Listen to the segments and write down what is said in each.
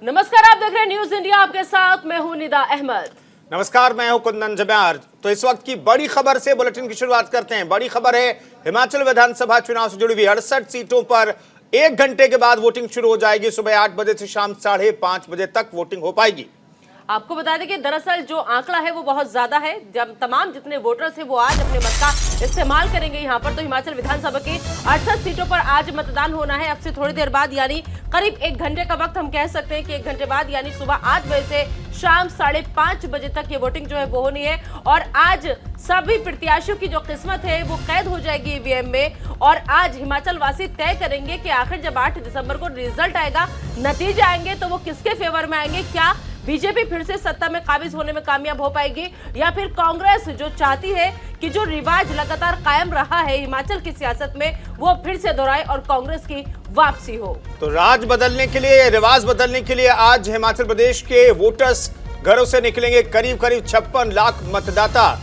नमस्कार, आप देख रहे हैं न्यूज इंडिया। आपके साथ मैं हूं निदा अहमद। नमस्कार, मैं हूं कुंदन जब्यार। तो इस वक्त की बड़ी खबर से बुलेटिन की शुरुआत करते हैं। बड़ी खबर है हिमाचल विधानसभा चुनाव से जुड़ी हुई 68 सीटों पर 1 घंटे के बाद वोटिंग शुरू हो जाएगी। सुबह 8 बजे से शाम 5:30 बजे तक वोटिंग हो पाएगी। आपको बता दें कि दरअसल जो आंकड़ा है वो बहुत ज्यादा है। जब तमाम जितने वोटर्स हैं वो आज अपने मत का इस्तेमाल करेंगे यहाँ पर। तो हिमाचल विधानसभा की 68 सीटों पर आज मतदान होना है। अब से थोड़ी देर बाद यानी करीब 1 घंटे का वक्त हम कह सकते हैं कि 1 घंटे बाद यानी सुबह 8 बजे से शाम 5:30 बजे तक ये वोटिंग जो है वो होनी है। और आज सभी प्रत्याशियों की जो किस्मत है वो कैद हो जाएगी ईवीएम में। और आज हिमाचल वासी तय करेंगे कि आखिर जब 8 दिसंबर को रिजल्ट आएगा, नतीजे आएंगे, तो वो किसके फेवर में आएंगे। क्या बीजेपी फिर से सत्ता में काबिज होने में कामयाब हो पाएगी या फिर कांग्रेस जो चाहती है कि जो रिवाज लगातार कायम रहा है हिमाचल की सियासत में वो फिर से दोहराए और कांग्रेस की वापसी हो। तो राज बदलने के लिए, रिवाज बदलने के लिए आज हिमाचल प्रदेश के वोटर्स घरों से निकलेंगे। करीब 56 लाख मतदाता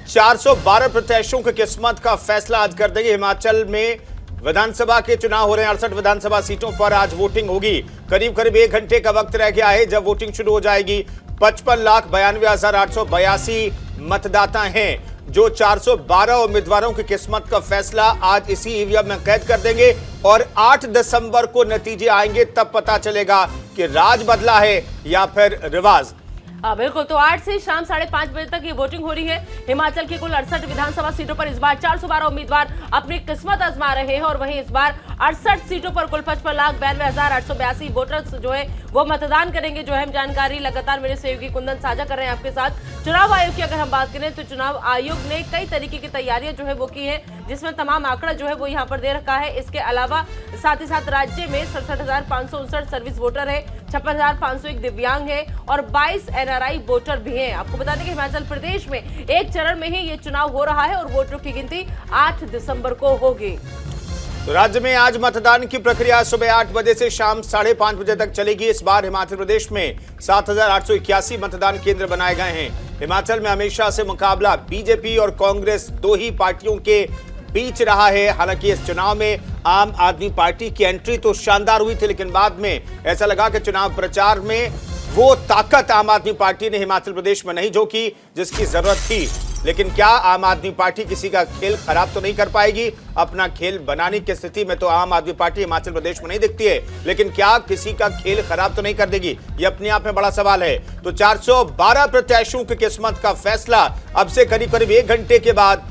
412 प्रत्याशियों की किस्मत का फैसला आज कर देंगे। हिमाचल में विधानसभा के चुनाव हो रहे हैं। 68 विधानसभा सीटों पर आज वोटिंग होगी। करीब 1 घंटे का वक्त रह गया है जब वोटिंग शुरू हो जाएगी। 55,92,882 मतदाता हैं जो 412 उम्मीदवारों की किस्मत का फैसला आज इसी ईवीएम में कैद कर देंगे। और 8 दिसंबर को नतीजे आएंगे, तब पता चलेगा कि राज बदला है या फिर रिवाज। बिल्कुल। तो 8 से शाम 5:30 बजे तक ये वोटिंग हो रही है। हिमाचल की कुल 68 विधानसभा सीटों पर इस बार 412 उम्मीदवार अपनी किस्मत आजमा रहे हैं। और वहीं इस बार 68 सीटों पर कुल 55,92,882 वोटर्स जो है वो मतदान करेंगे। जो अहम जानकारी लगातार मेरे सहयोगी कुंदन साझा कर रहे हैं आपके साथ। चुनाव आयोग की अगर हम बात करें तो चुनाव आयोग ने कई तरीके की तैयारियां जो है वो की है, जिसमें तमाम आंकड़ा जो है वो यहाँ पर दे रखा है। इसके अलावा साथ ही साथ राज्य में 67,559 सर्विस वोटर है, 56,501 दिव्यांग है और 22 एनआरआई वोटर भी हैं। आपको बता दें कि हिमाचल प्रदेश में एक चरण में ही ये चुनाव हो रहा है और वोटरों की गिनती 8 दिसंबर को होगी। तो राज्य में आज मतदान की प्रक्रिया सुबह 8 बजे से शाम 5:30 बजे तक चलेगी। इस बार हिमाचल प्रदेश में 7,881 मतदान केंद्र बनाए गए हैं। हिमाचल में हमेशा से मुकाबला बीजेपी और कांग्रेस दो ही पार्टियों के बीच रहा है। हालांकि इस चुनाव में आम आदमी पार्टी की एंट्री तो शानदार हुई थी, लेकिन बाद में ऐसा लगा कि चुनाव प्रचार में वो ताकत आम आदमी पार्टी ने हिमाचल प्रदेश में नहीं झोंकी जिसकी जरूरत थी। लेकिन क्या आम आदमी पार्टी किसी का खेल खराब तो नहीं कर पाएगी? अपना खेल बनाने की स्थिति में तो आम आदमी पार्टी हिमाचल प्रदेश में नहीं दिखती है, लेकिन क्या किसी का खेल खराब तो नहीं कर देगी? ये अपने आप में बड़ा सवाल है। तो 412 प्रत्याशियों की किस्मत का फैसला अब से करीब 1 घंटे के बाद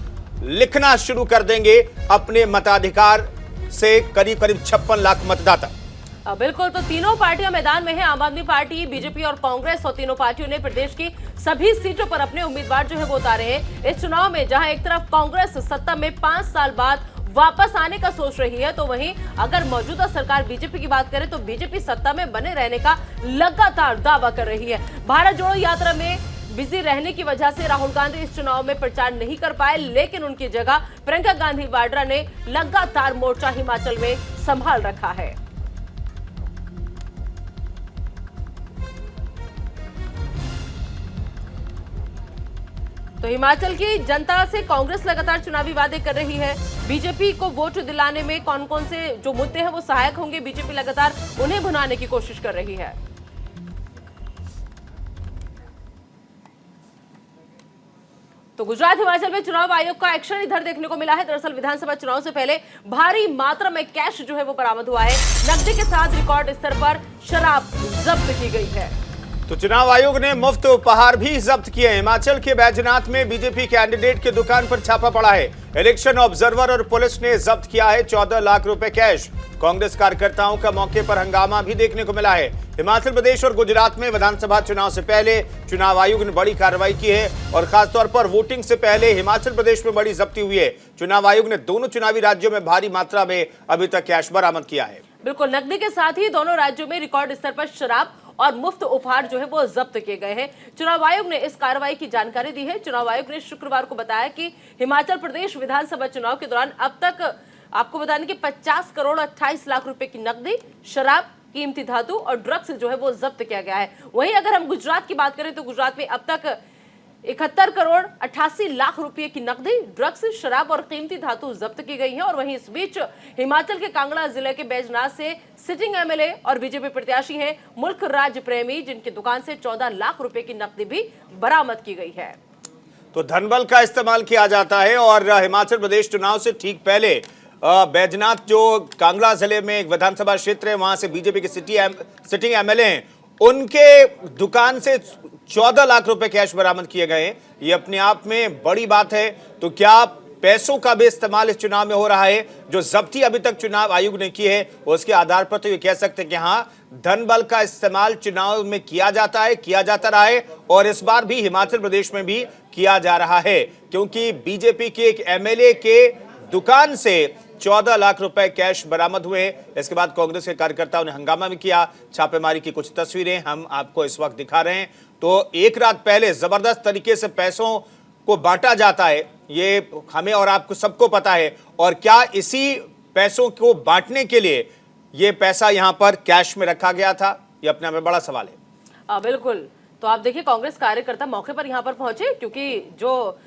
लिखना शुरू कर देंगे अपने मताधिकार से करीब 56 लाख मतदाता। बिल्कुल। तो तीनों पार्टियां मैदान में हैं, आम आदमी पार्टी, बीजेपी और कांग्रेस। और तीनों पार्टियों ने प्रदेश की सभी सीटों पर अपने उम्मीदवार जो है वो उतारे हैं इस चुनाव में। जहां एक तरफ कांग्रेस सत्ता में 5 साल बाद वापस आने का सोच रही है, तो वहीं अगर मौजूदा सरकार बीजेपी की बात करें तो बीजेपी सत्ता में बने रहने का लगातार दावा कर रही है। भारत जोड़ो यात्रा में बिजी रहने की वजह से राहुल गांधी इस चुनाव में प्रचार नहीं कर पाए, लेकिन उनकी जगह प्रियंका गांधी वाड्रा ने लगातार मोर्चा हिमाचल में संभाल रखा है। तो हिमाचल की जनता से कांग्रेस लगातार चुनावी वादे कर रही है। बीजेपी को वोट दिलाने में कौन कौन से जो मुद्दे हैं वो सहायक होंगे, बीजेपी लगातार उन्हें भुनाने की कोशिश कर रही है। तो गुजरात हिमाचल में चुनाव आयोग का एक्शन इधर देखने को मिला है। दरअसल विधानसभा चुनाव से पहले भारी मात्रा में कैश जो है वो बरामद हुआ है। नकदी के साथ रिकॉर्ड स्तर पर शराब जब्त की गई है। तो चुनाव आयोग ने मुफ्त उपहार भी जब्त किए। हिमाचल के बैजनाथ में बीजेपी कैंडिडेट की दुकान पर छापा पड़ा है। इलेक्शन ऑब्जर्वर और पुलिस ने जब्त किया है 14 लाख रुपए कैश। कांग्रेस कार्यकर्ताओं का मौके पर हंगामा भी देखने को मिला है। हिमाचल प्रदेश और गुजरात में विधानसभा चुनाव से पहले चुनाव आयोग ने बड़ी कार्रवाई की है और खासतौर पर वोटिंग से पहले हिमाचल प्रदेश में बड़ी जब्ती हुई है। चुनाव आयोग ने दोनों चुनावी राज्यों में भारी मात्रा में अभी तक कैश बरामद किया है। बिल्कुल। नकदी के साथ ही दोनों राज्यों में रिकॉर्ड स्तर पर शराब और मुफ्त उपहार जो है वो जब्त किए गए हैं। चुनाव आयोग ने इस कार्रवाई की जानकारी दी है। चुनाव आयोग ने शुक्रवार को बताया कि हिमाचल प्रदेश विधानसभा चुनाव के दौरान अब तक आपको बता दें कि 50 करोड़ 28 लाख रुपए की नकदी, शराब, कीमती धातु और ड्रग्स जो है वो जब्त किया गया है। वहीं अगर हम गुजरात की बात करें तो गुजरात में अब तक 71 करोड़ 88 लाख रुपए की नकदी, ड्रग्स, शराब और कीमती धातु जब्त की गई है। और वहीं इस बीच हिमाचल के कांगड़ा जिले के बैजनाथ से सिटिंग एमएलए और बीजेपी प्रत्याशी हैं मुल्क राज प्रेमी, जिनकी दुकान से 14 लाख रुपए की नकदी भी बरामद की गई है। तो धनबल का इस्तेमाल किया जाता है और हिमाचल प्रदेश चुनाव से ठीक पहले बैजनाथ जो कांगड़ा जिले में एक विधानसभा क्षेत्र है, वहां से बीजेपी के सिटिंग एमएलए हैं, उनके दुकान से 14 लाख रुपए कैश बरामद किए गए हैं। ये अपने आप में बड़ी बात है। तो क्या पैसों का भी इस्तेमाल इस चुनाव में हो रहा है? जो जब्ती अभी तक चुनाव आयोग ने की है उसके आधार पर तो ये कह सकते हैं कि हाँ, धन बल का इस्तेमाल चुनाव में किया जाता है, किया जाता रहा है और इस बार भी हिमाचल प्रदेश में भी किया जा रहा है, क्योंकि बीजेपी के एक एमएलए के दुकान से 14 लाख रुपए कैश बरामद हुए। इसके बाद कांग्रेस के कार्यकर्ताओं ने हंगामा भी किया। छापेमारी की कुछ तस्वीरें हम आपको इस वक्त दिखा रहे हैं। तो एक रात पहले जबरदस्त तरीके से पैसों को बांटा जाता है, ये हमें और आपको सबको पता है। और क्या इसी पैसों को बांटने के लिए ये पैसा यहां पर कैश में रखा गया था? ये अपने आप में बड़ा सवाल है। बिल्कुल। तो आप देखिए कांग्रेस कार्यकर्ता मौके पर यहाँ पर पहुंचे, क्योंकि जो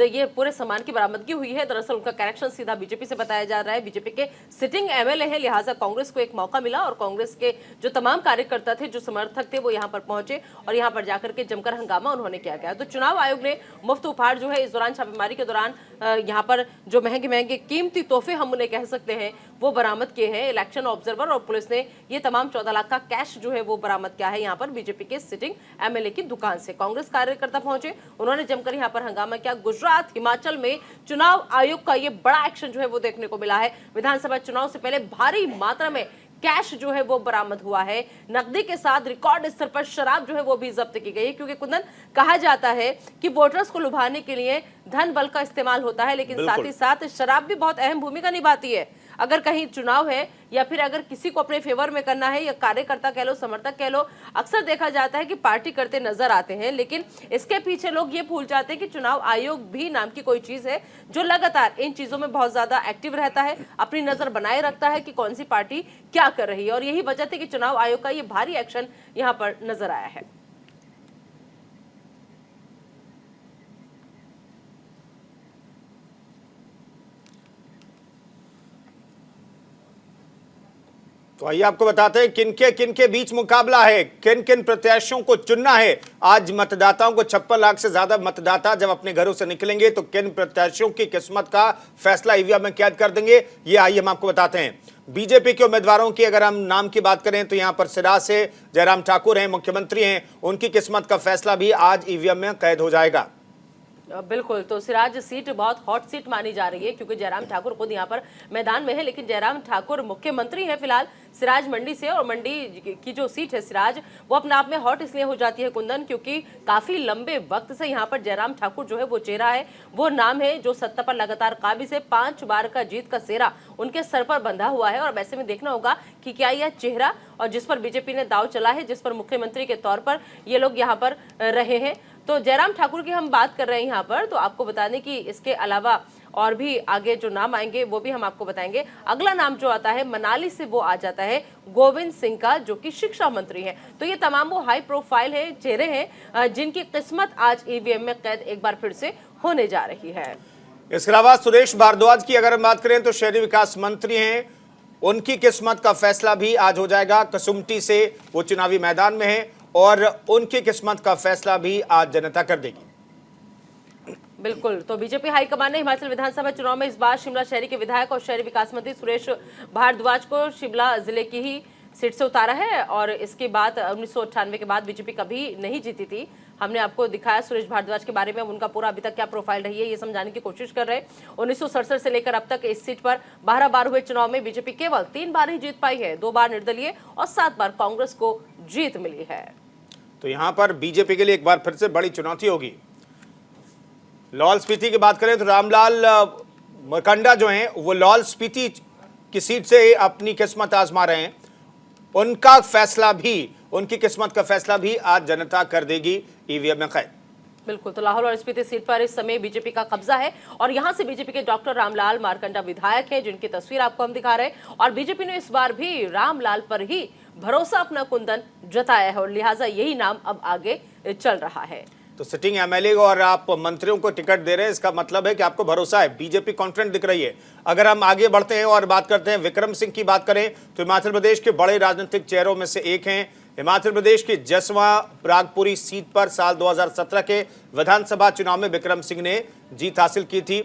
ये पूरे सामान की बरामदगी हुई है, दरअसल उनका कनेक्शन सीधा बीजेपी से बताया जा रहा है। बीजेपी के सिटिंग एमएलए है, लिहाजा कांग्रेस को एक मौका मिला और कांग्रेस के जो तमाम कार्यकर्ता थे, जो समर्थक थे, वो यहाँ पर पहुंचे और यहाँ पर जाकर के जमकर हंगामा उन्होंने किया गया। तो चुनाव आयोग ने मुफ्त उपहार जो है इस दौरान, छापेमारी के दौरान यहाँ पर जो महंगे महंगे कीमती तोहफे हम उन्हें कह सकते हैं वो बरामद किए हैं। इलेक्शन ऑब्जर्वर और पुलिस ने ये तमाम 14 लाख का कैश जो है वो बरामद किया है यहाँ पर बीजेपी के सिटिंग एमएलए की दुकान से। कांग्रेस कार्यकर्ता पहुंचे, उन्होंने जमकर यहाँ पर हंगामा किया। गुजरात, हिमाचल में चुनाव आयोग का ये बड़ा एक्शन जो है वो देखने को मिला है। विधानसभा चुनाव से पहले भारी मात्रा में कैश जो है वो बरामद हुआ है। नकदी के साथ रिकॉर्ड स्तर पर शराब जो है वो भी जब्त की गई है, क्योंकि कुंदन कहा जाता है कि वोटर्स को लुभाने के लिए धन बल का इस्तेमाल होता है, लेकिन साथ ही साथ शराब भी बहुत अहम भूमिका निभाती है। अगर कहीं चुनाव है या फिर अगर किसी को अपने फेवर में करना है, या कार्यकर्ता कह लो, समर्थक कह लो, अक्सर देखा जाता है कि पार्टी करते नजर आते हैं, लेकिन इसके पीछे लोग ये भूल जाते हैं कि चुनाव आयोग भी नाम की कोई चीज है जो लगातार इन चीजों में बहुत ज्यादा एक्टिव रहता है, अपनी नजर बनाए रखता है कि कौन सी पार्टी क्या कर रही है। और यही वजह थी कि चुनाव आयोग का ये भारी एक्शन यहाँ पर नजर आया है। तो आइए आपको बताते हैं किन के बीच मुकाबला है, किन किन प्रत्याशियों को चुनना है। आज मतदाताओं को 56 लाख से ज्यादा मतदाता जब अपने घरों से निकलेंगे तो किन प्रत्याशियों की किस्मत का फैसला ईवीएम में कैद कर देंगे, ये आइए हम आपको बताते हैं। बीजेपी के उम्मीदवारों की अगर हम नाम की बात करें तो यहां पर सिराज से जयराम ठाकुर हैं, मुख्यमंत्री हैं, उनकी किस्मत का फैसला भी आज ईवीएम में कैद हो जाएगा। बिल्कुल। तो सिराज सीट बहुत हॉट सीट मानी जा रही है, क्योंकि जयराम ठाकुर खुद यहाँ पर मैदान में है, लेकिन जयराम ठाकुर मुख्यमंत्री है फिलहाल सिराज मंडी से। और मंडी की जो सीट है सिराज, वो अपने आप में हॉट इसलिए हो जाती है कुंदन, क्योंकि काफी लंबे वक्त से यहाँ पर जयराम ठाकुर जो है वो चेहरा है, वो नाम है जो सत्ता पर लगातार काबिज है। 5 बार का जीत का सेहरा उनके सर पर बंधा हुआ है। और वैसे में देखना होगा कि क्या यह चेहरा, और जिस पर बीजेपी ने दाव चला है, जिस पर मुख्यमंत्री के तौर पर ये लोग यहाँ पर रहे हैं। तो जयराम ठाकुर की हम बात कर रहे हैं यहाँ पर, तो आपको बता दें कि इसके अलावा और भी आगे जो नाम आएंगे वो भी हम आपको बताएंगे। अगला नाम जो आता है मनाली से, वो आ जाता है गोविंद सिंह का, जो कि शिक्षा मंत्री हैं। तो ये तमाम वो हाई प्रोफाइल है चेहरे हैं जिनकी किस्मत आज ईवीएम में कैद एक बार फिर से होने जा रही है। इसके अलावा सुरेश भारद्वाज की अगर हम बात करें तो शहरी विकास मंत्री हैं, उनकी किस्मत का फैसला भी आज हो जाएगा। कसुम्पटी से वो चुनावी मैदान में है और उनकी किस्मत का फैसला भी आज जनता कर देगी। बिल्कुल। तो बीजेपी हाईकमान ने हिमाचल विधानसभा चुनाव में इस बार शिमला शहरी के विधायक और शहरी विकास मंत्री सुरेश भारद्वाज को शिमला जिले की ही सीट से उतारा है। और इसके बाद 1998 के बाद बीजेपी कभी नहीं जीती थी। हमने आपको दिखाया सुरेश भारद्वाज के बारे में, उनका पूरा अभी तक क्या प्रोफाइल रही है ये समझाने की कोशिश कर रहे हैं। 1967 से लेकर अब तक इस सीट पर 12 बार हुए चुनाव में बीजेपी केवल 3 बार ही जीत पाई है। 2 बार निर्दलीय और 7 बार कांग्रेस को जीत मिली है। तो यहां पर बीजेपी के लिए एक बार फिर से बड़ी चुनौती होगी। लाहौल स्पीति की बात करें तो रामलाल मारकंडा जो हैं वो लाहौल स्पीति की सीट से अपनी किस्मत आजमा रहे हैं। उनका फैसला भी, उनकी किस्मत का फैसला भी आज जनता कर देगी ईवीएम में कैद। बिल्कुल। तो लाहौल और स्पीति सीट पर इस समय बीजेपी का कब्जा है और यहां से बीजेपी के डॉक्टर रामलाल मारकंडा विधायक हैं, जिनकी तस्वीर आपको हम दिखा रहे हैं। और बीजेपी ने इस बार भी रामलाल पर ही भरोसा अपना कुंदन जताया है और लिहाजा यही नाम अब आगे चल रहा है। तो सिटिंग एमएलए और आप मंत्रियों को टिकट दे रहे हैं, इसका मतलब है कि आपको भरोसा है, बीजेपी कॉन्फिडेंट दिख रही है। अगर हम आगे बढ़ते हैं और बात करते हैं विक्रम सिंह की, बात करें तो हिमाचल प्रदेश के बड़े राजनीतिक चेहरों में से एक हैं। हिमाचल प्रदेश की जसवां परागपुरी सीट पर साल 2017 के विधानसभा चुनाव में विक्रम सिंह ने जीत हासिल की थी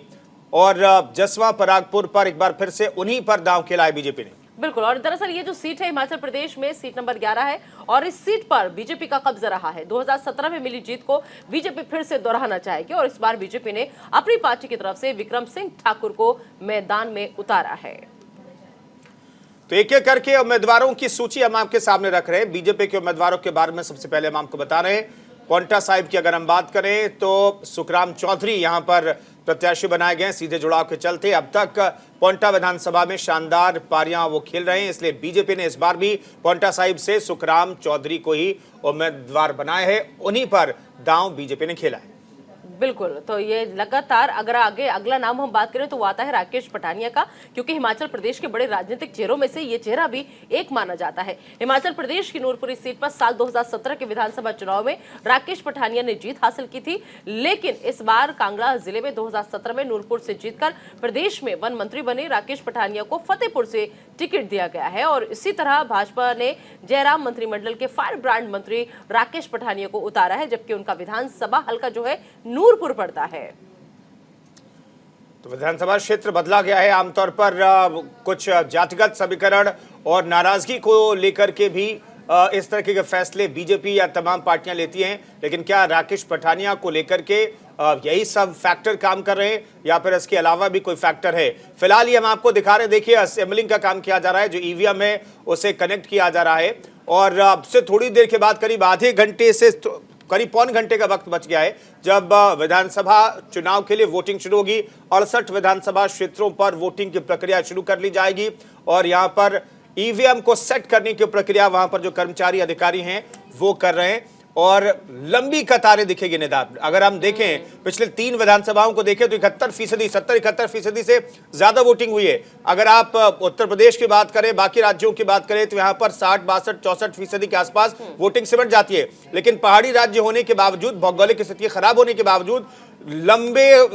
और जसवां परागपुर पर एक बार फिर से उन्हीं पर दांव खेला है बीजेपी ने। बिल्कुल, और दरअसल ये जो सीट है हिमाचल प्रदेश में सीट नंबर 11 है और इस सीट पर बीजेपी का कब्जा रहा है। 2017 में मिली जीत को बीजेपी फिर से दोहराना चाहेगी और इस बार बीजेपी ने अपनी पार्टी की तरफ से विक्रम सिंह ठाकुर को मैदान में उतारा है। तो एक एक करके उम्मीदवारों की सूची हम आपके सामने रख रहे हैं। बीजेपी के उम्मीदवारों के बारे में सबसे पहले हम आपको बता रहे हैं। पांवटा साहिब की अगर हम बात करें तो सुखराम चौधरी यहां पर प्रत्याशी बनाए गए सीधे जुड़ाव के चलते। अब तक पांवटा विधानसभा में शानदार पारियां वो खेल रहे हैं, इसलिए बीजेपी ने इस बार भी पांवटा साहिब से सुखराम चौधरी को ही उम्मीदवार बनाए हैं। उन्हीं पर दांव बीजेपी ने खेला है। बिल्कुल, तो ये लगातार अगर आगे अगला नाम हम बात करें तो वो आता है राकेश पठानिया का, क्योंकि हिमाचल प्रदेश के बड़े राजनीतिक चेहरों में से ये चेहरा भी एक माना जाता है। हिमाचल प्रदेश की नूरपुरी सीट पर साल 2017 के विधानसभा चुनाव में राकेश पठानिया ने जीत हासिल की थी, लेकिन इस बार कांगड़ा जिले में 2017 में नूरपुर से जीतकर प्रदेश में वन मंत्री बने राकेश पठानिया को फतेहपुर से टिकट दिया गया है और इसी तरह भाजपा ने जयराम मंत्रिमंडल के फायर ब्रांड मंत्री राकेश पठानिया को उतारा है, जबकि उनका विधानसभा हल्का जो है नूरपुर पड़ता है। तो विधानसभा क्षेत्र बदला गया है। आमतौर पर कुछ जातिगत समीकरण और नाराजगी को लेकर के भी इस तरह के फैसले बीजेपी या तमाम पार्टियां लेती हैं, लेकिन क्या राकेश पठानिया को लेकर के यही सब फैक्टर काम कर रहे हैं या फिर इसके अलावा भी कोई फैक्टर है? फिलहाल ये हम आपको दिखा रहे हैं। देखिए, असेंबलिंग का काम किया जा रहा है, जो ईवीएम है उसे कनेक्ट किया जा रहा है और अब से थोड़ी देर के बाद करीब आधे घंटे से करीब पौन घंटे का वक्त बच गया है जब विधानसभा चुनाव के लिए वोटिंग शुरू होगी। 68 विधानसभा क्षेत्रों पर वोटिंग की प्रक्रिया शुरू कर ली जाएगी और यहां पर ईवीएम को सेट करने की प्रक्रिया वहां पर जो कर्मचारी अधिकारी हैं वो कर रहे हैं और लंबी कतारें दिखेगी निदान। अगर हम देखें पिछले 3 विधानसभाओं को देखें तो 71%, 70-71% से ज्यादा वोटिंग हुई है। अगर आप उत्तर प्रदेश की बात करें, बाकी राज्यों की बात करें तो यहां पर 60-62-64% के आसपास वोटिंग सिमट जाती है। लेकिन पहाड़ी राज्य होने के बावजूद, भौगोलिक स्थिति खराब होने के बावजूद, लंबे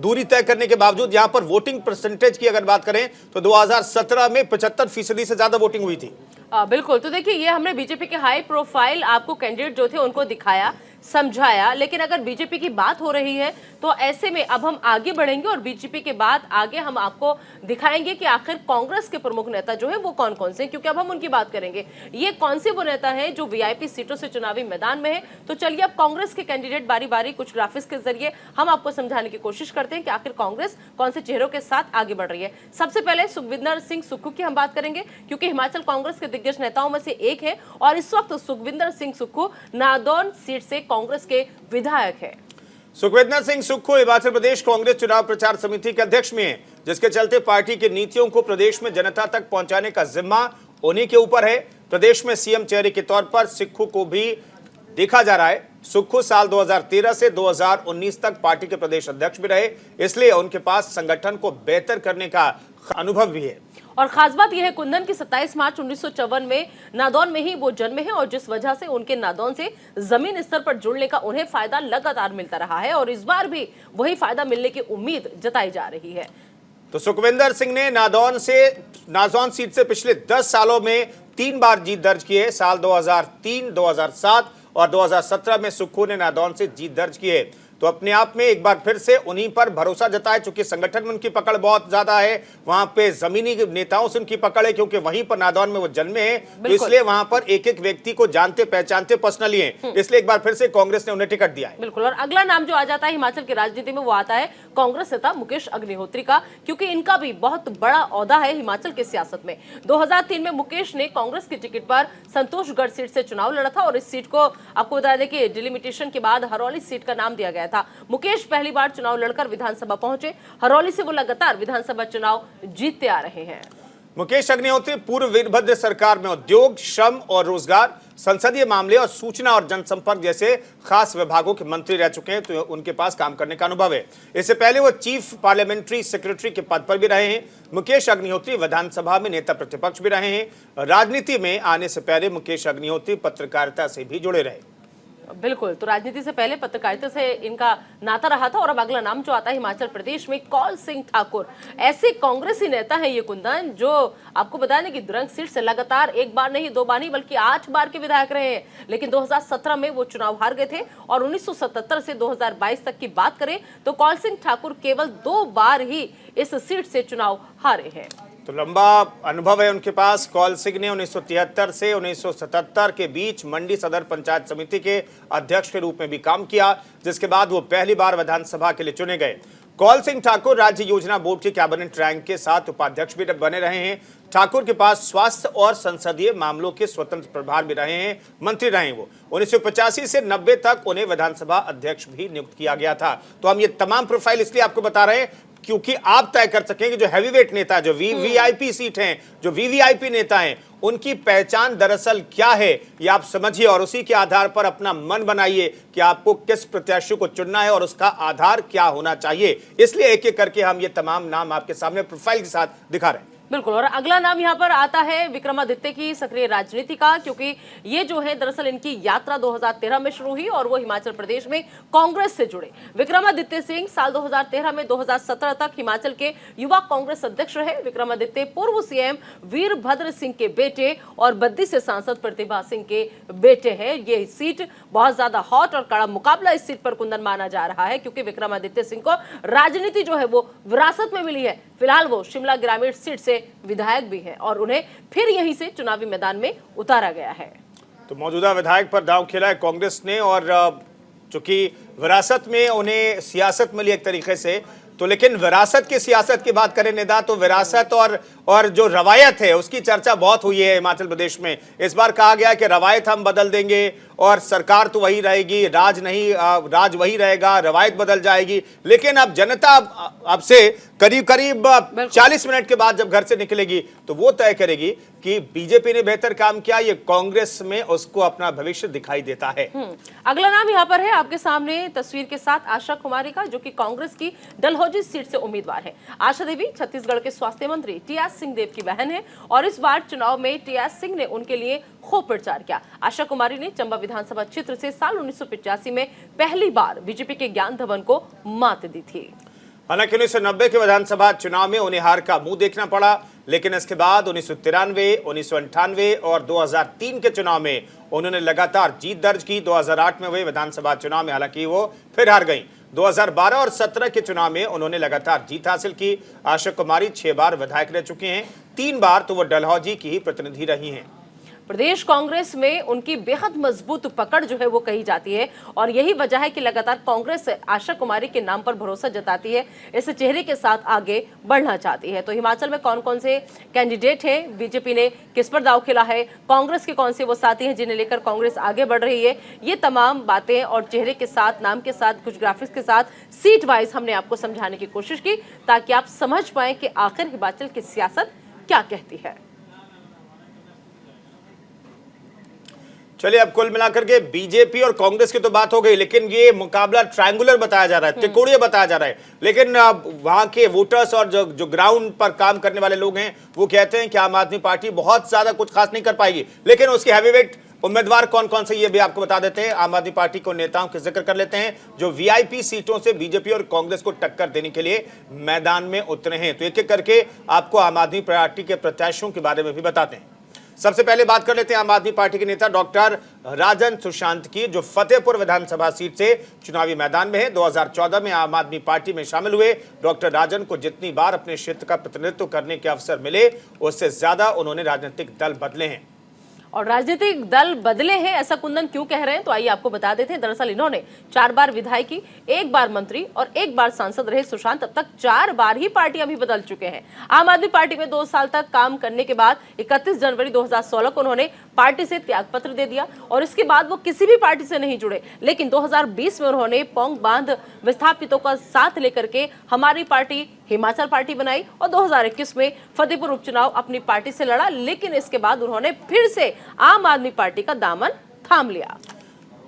दूरी तय करने के बावजूद यहां पर वोटिंग परसेंटेज की अगर बात करें तो 2017 में 75% से ज्यादा वोटिंग हुई थी। बिल्कुल, तो देखिए ये हमने बीजेपी के हाई प्रोफाइल आपको कैंडिडेट जो थे उनको दिखाया, समझाया, लेकिन अगर बीजेपी की बात हो रही है तो ऐसे में अब हम आगे बढ़ेंगे और बीजेपी के बाद आगे हम आपको दिखाएंगे कि आखिर कांग्रेस के प्रमुख नेता जो है वो कौन कौन से, क्योंकि अब हम उनकी बात करेंगे। ये कौन से वो नेता हैं जो वीआईपी सीटों से चुनावी मैदान में है। तो चलिए अब कांग्रेस के कैंडिडेट बारी बारी कुछ ग्राफिक्स के जरिए हम आपको समझाने की कोशिश करते हैं कि आखिर कांग्रेस कौन से चेहरों के साथ आगे बढ़ रही है। सबसे पहले सुखविंदर सिंह सुक्खू की हम बात करेंगे, क्योंकि हिमाचल कांग्रेस के दिग्गज नेताओं में से एक है और इस वक्त सुखविंदर सिंह सुक्खू नादौन सीट से कांग्रेस विधायक है। सुखविंदर सिंह सुक्खू हिमाचल प्रदेश कांग्रेस चुनाव प्रचार समिति के अध्यक्ष में है, जिसके चलते पार्टी की नीतियों को प्रदेश में जनता तक पहुंचाने का जिम्मा उन्हीं के ऊपर है। प्रदेश में सीएम चेहरे के तौर पर सुक्खू को भी देखा जा रहा है। सुक्खू साल 2013 से 2019 तक पार्टी के प्रदेश अध्यक्ष भी रहे, इसलिए उनके पास संगठन को बेहतर करने का अनुभव भी है। और खास बात यह है कुंदन की 27 मार्च 1954 में नादौन में ही वो जन्मे हैं और जिस वजह से उनके नादौन से जमीन स्तर पर जुड़ने का उन्हें फायदा लगातार मिलता रहा है और इस बार भी वही फायदा मिलने की उम्मीद जताई जा रही है। तो सुखविंदर सिंह ने नादौन सीट से पिछले 10 सालों में 3 बार जीत दर्ज की है। साल 2003, 2007 और 2017 में सुक्खू ने नादौन से जीत दर्ज की है। तो अपने आप में एक बार फिर से उन्हीं पर भरोसा जताए, चूंकि संगठन में उनकी पकड़ बहुत ज्यादा है, वहां पे जमीनी नेताओं से उनकी पकड़ है, क्योंकि वहीं पर नादौन में वो जन्मे हैं, तो इसलिए वहां पर एक एक व्यक्ति को जानते पहचानते पर्सनली हैं, इसलिए एक बार फिर से कांग्रेस ने उन्हें टिकट दिया है। बिल्कुल, और अगला नाम जो आ जाता है हिमाचल की राजनीति में वो आता है कांग्रेस नेता मुकेश अग्निहोत्री का, क्योंकि इनका भी बहुत बड़ा ओहदा है हिमाचल की सियासत में। 2003 में मुकेश ने कांग्रेस की टिकट पर संतोषगढ़ सीट से चुनाव लड़ा था और इस सीट को आपको बता दें कि डिलिमिटेशन के बाद हरौली सीट का नाम दिया गया था। मुकेश पहली बार चुनाव लड़कर विधानसभा पहुंचे। हरौली से वो लगातार विधानसभा चुनाव जीतते आ रहे हैं। मुकेश अग्निहोत्री पूर्व वीरभद्र सरकार में उद्योग, श्रम और रोजगार, संसदीय मामले और सूचना और जनसंपर्क जैसे खास विभागों के मंत्री रह चुके हैं, तो उनके पास काम करने का अनुभव है। इससे पहले वो चीफ पार्लियामेंट्री सेक्रेटरी के पद पर भी रहे हैं। मुकेश अग्निहोत्री विधानसभा में नेता प्रतिपक्ष भी रहे हैं। राजनीति में आने से पहले मुकेश अग्निहोत्री पत्रकारिता से भी जुड़े रहे। बिल्कुल, तो राजनीति से पहले पत्रकारिता से इनका नाता रहा था और अब अगला नाम जो आता है हिमाचल प्रदेश में कौल सिंह ठाकुर। ऐसे कांग्रेसी नेता हैं ये कुंदन, जो आपको बता दें कि दुरंग सीट से लगातार एक बार नहीं, दो बार नहीं बल्कि 8 बार के विधायक रहे हैं। लेकिन 2017 में वो चुनाव हार गए थे और 1977 से 2022 तक की बात करें तो कौल सिंह ठाकुर केवल 2 बार ही इस सीट से चुनाव हारे हैं। तो लंबा अनुभव है उनके पास। कौल सिंह ने 1973 से 1977 के बीच मंडी सदर पंचायत समिति के अध्यक्ष के रूप में भी काम किया, जिसके बाद वो पहली बार विधानसभा के लिए चुने गए। कौल सिंह ठाकुर राज्य योजना बोर्ड के कैबिनेट रैंक के साथ उपाध्यक्ष भी बने रहे हैं। ठाकुर के पास स्वास्थ्य और संसदीय मामलों के स्वतंत्र प्रभार भी रहे हैं, मंत्री रहे वो। 1985 से 90 तक उन्हें विधानसभा अध्यक्ष भी नियुक्त किया गया था। तो हम ये तमाम प्रोफाइल इसलिए आपको बता रहे हैं क्योंकि आप तय कर सकेंगे जो हैवीवेट नेता, जो वीवीआईपी सीट हैं, जो वीवीआईपी नेता हैं, उनकी पहचान दरअसल क्या है ये आप समझिए और उसी के आधार पर अपना मन बनाइए कि आपको किस प्रत्याशी को चुनना है और उसका आधार क्या होना चाहिए। इसलिए एक एक करके हम ये तमाम नाम आपके सामने प्रोफाइल के साथ दिखा रहे हैं। बिल्कुल, और अगला नाम यहाँ पर आता है विक्रमादित्य की सक्रिय राजनीति का, क्योंकि ये जो है दरअसल इनकी यात्रा 2013 में शुरू हुई और वो हिमाचल प्रदेश में कांग्रेस से जुड़े। विक्रमादित्य सिंह साल 2013 में 2017 तक हिमाचल के युवा कांग्रेस अध्यक्ष रहे। विक्रमादित्य पूर्व सीएम वीरभद्र सिंह के बेटे और बद्दी से सांसद प्रतिभा सिंह के बेटे हैं। ये सीट बहुत ज्यादा हॉट और कड़ा मुकाबला इस सीट पर कुंदन माना जा रहा है, क्योंकि विक्रमादित्य सिंह को राजनीति जो है वो विरासत में मिली है। फिलहाल वो शिमला ग्रामीण सीट से विधायक भी हैं और उन्हें फिर यहीं से चुनावी मैदान में उतारा गया है। तो मौजूदा विधायक पर दांव खेला है कांग्रेस ने और चूंकि विरासत में उन्हें सियासत मिली एक तरीके से, तो लेकिन विरासत की सियासत की बात करें निदा, तो विरासत और जो रवायत है उसकी चर्चा बहुत हुई है हिमाचल प्रदेश में। इस बार कहा गया कि रवायत हम बदल देंगे और सरकार तो वही रहेगी, राज नहीं, राज वही रहेगा, रवायत बदल जाएगी। लेकिन अब जनता अब से करीब 40 मिनट के बाद जब घर से निकलेगी तो वो तय करेगी कि बीजेपी ने बेहतर काम किया, ये कांग्रेस में उसको अपना भविष्य दिखाई देता है। अगला नाम यहाँ पर है आपके सामने तस्वीर के साथ आशा कुमारी का, जो कि कांग्रेस की डलहौजी सीट से उम्मीदवार है। आशा देवी छत्तीसगढ़ के स्वास्थ्य मंत्री टीएस सिंहदेव की बहन है और इस बार चुनाव में टीएस सिंह ने उनके लिए खूब प्रचार किया। आशा कुमारी ने चंबा विधानसभा क्षेत्र से साल 1985 में पहली बार बीजेपी के ज्ञान धवन को मात दी थी। हालांकि 1990 के विधानसभा चुनाव में उन्हें हार का मुंह देखना पड़ा, लेकिन इसके बाद 1993, 1998 और 2003 के चुनाव में उन्होंने लगातार जीत दर्ज की। 2008 में हुए विधानसभा चुनाव में हालांकि वो फिर हार गईं। 2012 और 17 के चुनाव में उन्होंने लगातार जीत हासिल की। आशा कुमारी 6 बार विधायक रह चुकी हैं, 3 बार तो वो डलहौजी की ही प्रतिनिधि रही हैं। प्रदेश कांग्रेस में उनकी बेहद मजबूत पकड़ जो है वो कही जाती है और यही वजह है कि लगातार कांग्रेस आशा कुमारी के नाम पर भरोसा जताती है, इस चेहरे के साथ आगे बढ़ना चाहती है। तो हिमाचल में कौन कौन से कैंडिडेट हैं, बीजेपी ने किस पर दांव खेला है, कांग्रेस के कौन से वो साथी हैं जिन्हें लेकर कांग्रेस आगे बढ़ रही है, ये तमाम बातें और चेहरे के साथ, नाम के साथ, कुछ ग्राफिक्स के साथ सीट वाइज हमने आपको समझाने की कोशिश की ताकि आप समझ पाए कि आखिर हिमाचल की सियासत क्या कहती है। चलिए, अब कुल मिलाकर के बीजेपी और कांग्रेस की तो बात हो गई, लेकिन ये मुकाबला ट्रायंगुलर बताया जा रहा है, त्रिकोणीय बताया जा रहा है। लेकिन वहां के वोटर्स और जो ग्राउंड पर काम करने वाले लोग हैं वो कहते हैं कि आम आदमी पार्टी बहुत ज्यादा कुछ खास नहीं कर पाएगी। लेकिन उसके हैवीवेट उम्मीदवार कौन कौन से ये भी आपको बता देते हैं। आम आदमी पार्टी को नेताओं के जिक्र कर लेते हैं जो वीआईपी सीटों से बीजेपी और कांग्रेस को टक्कर देने के लिए मैदान में उतरे हैं। तो एक एक करके आपको आम आदमी पार्टी के प्रत्याशियों के बारे में भी बताते हैं। सबसे पहले बात कर लेते हैं आम आदमी पार्टी के नेता डॉक्टर राजन सुशांत की, जो फतेहपुर विधानसभा सीट से चुनावी मैदान में है। 2014 में आम आदमी पार्टी में शामिल हुए डॉक्टर राजन को जितनी बार अपने क्षेत्र का प्रतिनिधित्व करने के अवसर मिले उससे ज्यादा उन्होंने राजनीतिक दल बदले हैं। और राजनीतिक दल बदले हैं ऐसा कुंदन क्यों कह रहे हैं, तो आइए आपको बता देते हैं। दरअसल इन्होंने 4 बार विधायकी, 1 बार मंत्री और 1 बार सांसद रहे सुशांत अब तक 4 बार ही पार्टियां भी बदल चुके हैं। आम आदमी पार्टी में 2 साल तक काम करने के बाद 31 जनवरी 2016 को उन्होंने पार्टी से त्यागपत्र दे दिया और इसके बाद वो किसी भी पार्टी से नहीं जुड़े। लेकिन 2020 में उन्होंने पौंग बांध विस्थापितों का साथ लेकर के हमारी पार्टी हिमाचल पार्टी बनाई और 2021 में फतेहपुर उपचुनाव अपनी पार्टी से लड़ा। लेकिन इसके बाद उन्होंने फिर से आम आदमी पार्टी का दामन थाम लिया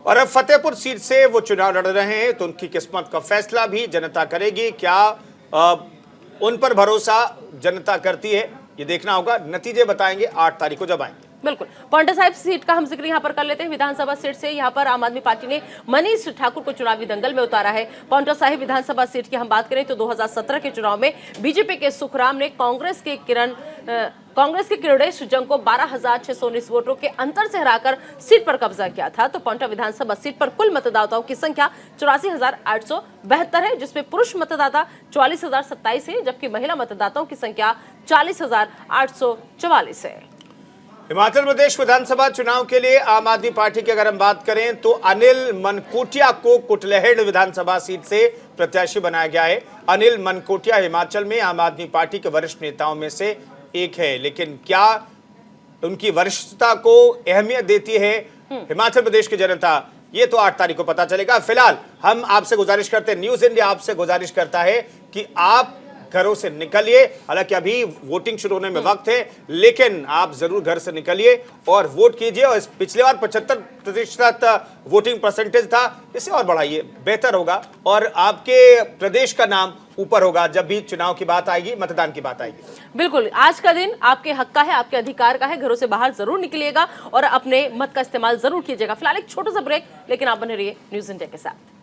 और अब फतेहपुर सीट से वो चुनाव लड़ रहे हैं। तो उनकी किस्मत का फैसला भी जनता करेगी। क्या उन पर भरोसा जनता करती है, ये देखना होगा। नतीजे बताएंगे 8 तारीख को जब आएंगे। बिल्कुल, पांवटा साहिब सीट का हम जिक्र यहाँ पर कर लेते हैं। विधानसभा सीट से यहाँ पर आम आदमी पार्टी ने मनीष ठाकुर को चुनावी दंगल में उतारा है। पांवटा साहिब विधानसभा सीट की हम बात करें तो 2017 के चुनाव में बीजेपी के सुखराम ने कांग्रेस के किरणेश जंग को 12,619 वोटों के अंतर से हराकर सीट पर कब्जा किया था। तो पांवटा विधानसभा सीट पर कुल मतदाताओं की संख्या 84,872 है, जिसमें पुरुष मतदाता 44,027 है, जबकि महिला मतदाताओं की संख्या 40,844 है। हिमाचल प्रदेश विधानसभा चुनाव के लिए आम आदमी पार्टी की अगर हम बात करें तो अनिल मनकोटिया को कुटलैहड़ विधानसभा सीट से प्रत्याशी बनाया गया है। अनिल मनकोटिया हिमाचल में आम आदमी पार्टी के वरिष्ठ नेताओं में से एक है, लेकिन क्या उनकी वरिष्ठता को अहमियत देती है हिमाचल प्रदेश की जनता, ये तो 8 तारीख को पता चलेगा। फिलहाल हम आपसे गुजारिश करते हैं, न्यूज इंडिया आपसे गुजारिश करता है कि आप घरों से निकलिए। हालांकि अभी वोटिंग शुरू होने में वक्त है, लेकिन आप जरूर घर से निकलिए और वोट कीजिए। और पिछले बार 75% वोटिंग परसेंटेज था, इसे और बढ़ाइए, बेहतर होगा और आपके प्रदेश का नाम ऊपर होगा जब भी चुनाव की बात आएगी, मतदान की बात आएगी। बिल्कुल, आज का दिन आपके हक का है, आपके अधिकार का है। घरों से बाहर जरूर निकलिएगा और अपने मत का इस्तेमाल जरूर कीजिएगा। फिलहाल एक छोटा सा ब्रेक, लेकिन आप बने रहिए न्यूज इंडिया के साथ।